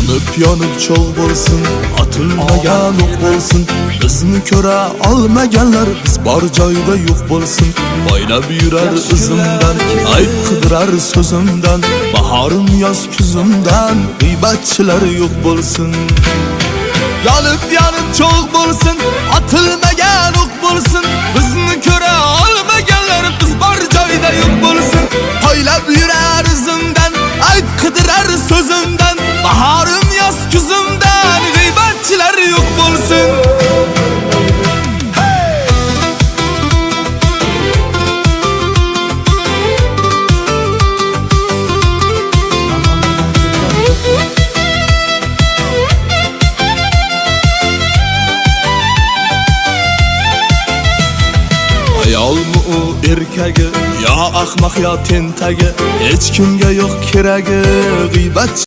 Yanıp çoğ bo'lsin, atılmagan o'q bo'lsin. Bizni ko'ra olmaganlar biz bor joyda yo'q bo'lsin. Boylab yurar izimdan, ayb qidirar so'zimdan. Bahorim yoz kuzimdan, g'iybatchilar yo'q bo'lsin. Yanıp çoğ bo'lsin, atılmagan o'q bo'lsin. Bizni ko'ra olmaganlar biz bor joyda yo'q bo'lsin. Boylab yurar izimdan, ayb qidirar so'zimdan. Bahorim yoz kuzimdan, g'iybatchilar yo'q bo'lsin. Ayolmi u erkagi, yo ahmoq yo tentagi, hech kimga yo'q keragi. G'iybat